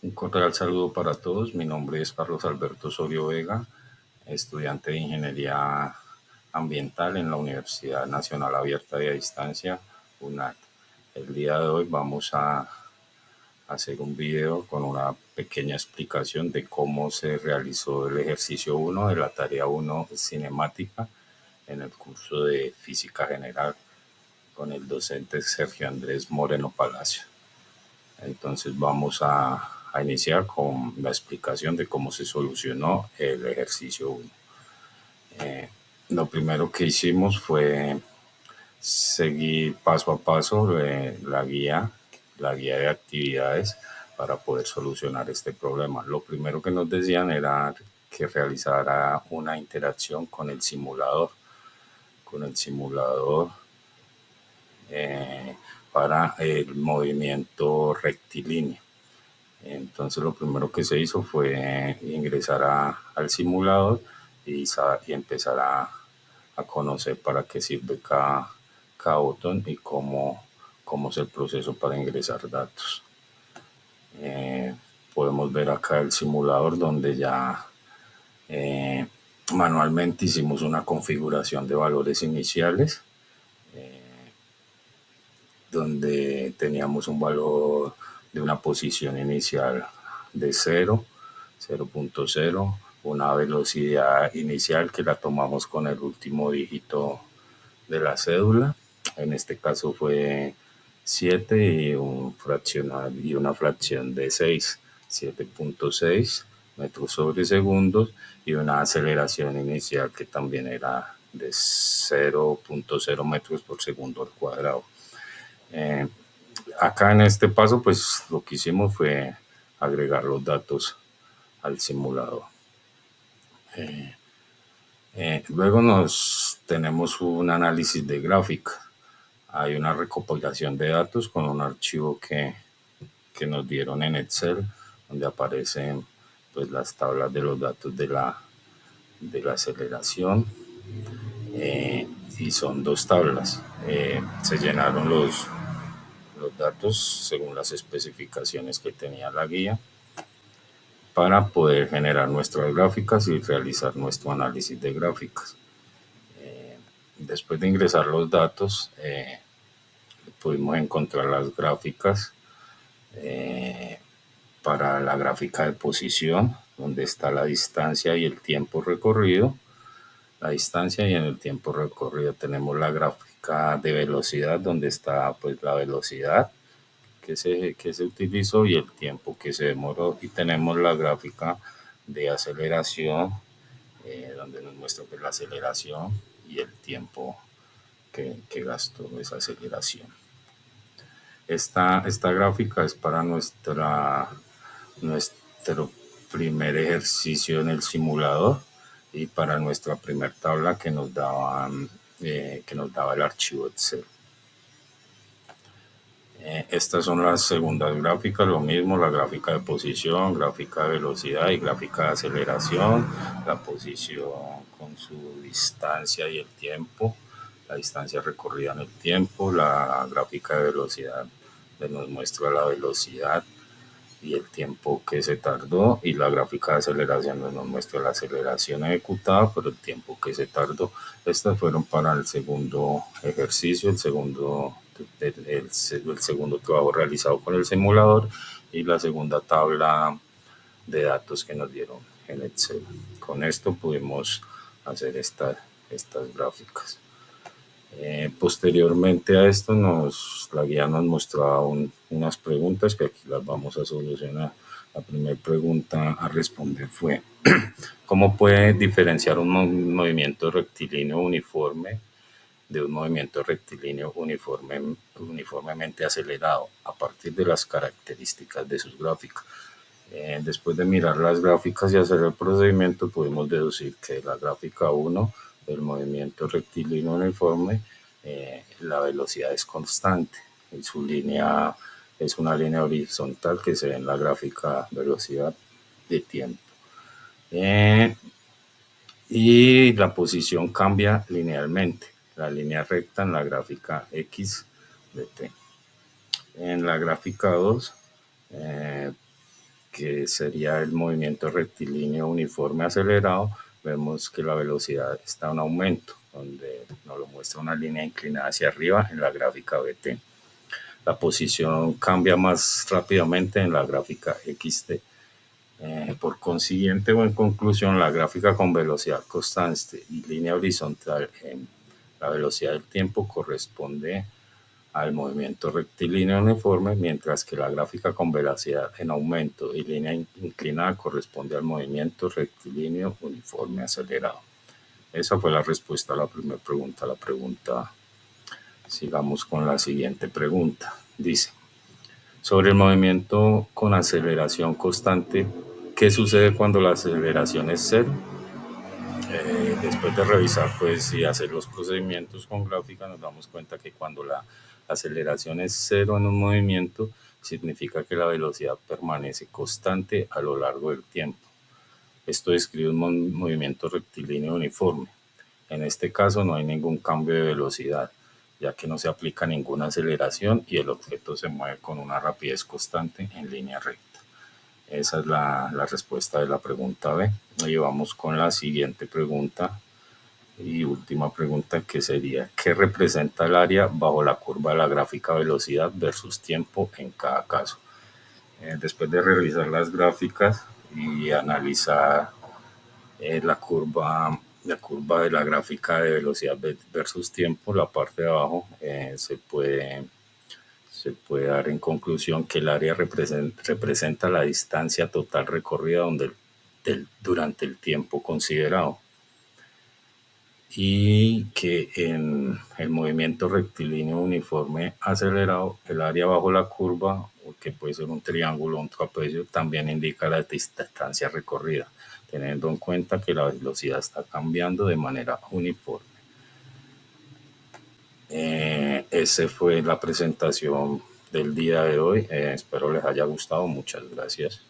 Un cordial saludo para todos. Mi nombre es Carlos Alberto Osorio Vega, estudiante de Ingeniería Ambiental en la Universidad Nacional Abierta de Distancia, UNAD. El día de hoy vamos a hacer un video con una pequeña explicación de cómo se realizó el ejercicio 1 de la tarea 1 cinemática en el curso de Física General con el docente Sergio Andrés Moreno Palacio. Entonces vamos a iniciar con la explicación de cómo se solucionó el ejercicio 1. Lo primero que hicimos fue seguir paso a paso la guía de actividades para poder solucionar este problema. Lo primero que nos decían era que realizara una interacción con el simulador para el movimiento rectilíneo. Entonces lo primero que se hizo fue ingresar al simulador y empezar a conocer para qué sirve cada botón y cómo es el proceso para ingresar datos. Podemos ver acá el simulador donde ya manualmente hicimos una configuración de valores iniciales, donde teníamos un valor de una posición inicial de 0.0, una velocidad inicial que la tomamos con el último dígito de la cédula. En este caso fue 7 y una fracción de 6, 7.6 metros sobre segundos, y una aceleración inicial que también era de 0.0 metros por segundo al cuadrado. Acá en este paso, pues lo que hicimos fue agregar los datos al simulador. Luego tenemos un análisis de gráfica. Hay una recopilación de datos con un archivo que nos dieron en Excel, donde aparecen pues las tablas de los datos de la aceleración. Y son dos tablas. Se llenaron los datos según las especificaciones que tenía la guía para poder generar nuestras gráficas y realizar nuestro análisis de gráficas. Después de ingresar los datos, pudimos encontrar las gráficas para la gráfica de posición, donde está la distancia y el tiempo recorrido. La distancia, y en el tiempo recorrido tenemos la gráfica de velocidad, donde está pues la velocidad que se utilizó y el tiempo que se demoró, y tenemos la gráfica de aceleración, donde nos muestra pues la aceleración y el tiempo que gastó esa aceleración. Esta gráfica es para nuestro primer ejercicio en el simulador y para nuestra primera tabla que nos daba el archivo Excel. Estas son las segundas gráficas, lo mismo, la gráfica de posición, gráfica de velocidad y gráfica de aceleración, la posición con su distancia y el tiempo, la distancia recorrida en el tiempo, la gráfica de velocidad que nos muestra la velocidad y el tiempo que se tardó, y la gráfica de aceleración nos muestra la aceleración ejecutada por el tiempo que se tardó. Estas fueron para el segundo ejercicio, el segundo trabajo realizado con el simulador, y la segunda tabla de datos que nos dieron en Excel. Con esto pudimos hacer estas gráficas. Posteriormente a esto, la guía nos mostraba unas preguntas que aquí las vamos a solucionar. La primera pregunta a responder fue: ¿cómo puede diferenciar un movimiento rectilíneo uniforme de un movimiento rectilíneo uniformemente acelerado a partir de las características de sus gráficas? Después de mirar las gráficas y hacer el procedimiento, pudimos deducir que la gráfica 1 del movimiento rectilíneo uniforme, la velocidad es constante y su línea es una línea horizontal que se ve en la gráfica velocidad de tiempo. Y la posición cambia linealmente, la línea recta en la gráfica X de T. En la gráfica 2, que sería el movimiento rectilíneo uniforme acelerado, vemos que la velocidad está en aumento, donde nos lo muestra una línea inclinada hacia arriba en la gráfica BT. La posición cambia más rápidamente en la gráfica XT. Por consiguiente o en conclusión, la gráfica con velocidad constante y línea horizontal en la velocidad del tiempo corresponde al movimiento rectilíneo uniforme, mientras que la gráfica con velocidad en aumento y línea inclinada corresponde al movimiento rectilíneo uniforme acelerado. Esa fue la respuesta a la primera pregunta. Sigamos con la siguiente pregunta. Dice, sobre el movimiento con aceleración constante, ¿qué sucede cuando la aceleración es cero? Después de revisar pues y hacer los procedimientos con gráfica, nos damos cuenta que cuando la aceleración es cero en un movimiento, significa que la velocidad permanece constante a lo largo del tiempo. Esto describe un movimiento rectilíneo uniforme. En este caso no hay ningún cambio de velocidad, ya que no se aplica ninguna aceleración y el objeto se mueve con una rapidez constante en línea recta. Esa es la respuesta de la pregunta B. Y vamos con la siguiente pregunta y última pregunta, que sería, ¿qué representa el área bajo la curva de la gráfica velocidad versus tiempo en cada caso? Después de revisar las gráficas y analizar la curva de la gráfica de velocidad versus tiempo, la parte de abajo, se puede dar en conclusión que el área representa la distancia total recorrida durante el tiempo considerado, y que en el movimiento rectilíneo uniforme acelerado, el área bajo la curva, que puede ser un triángulo o un trapecio, también indica la distancia recorrida, teniendo en cuenta que la velocidad está cambiando de manera uniforme. Esa fue la presentación del día de hoy. Espero les haya gustado. Muchas gracias.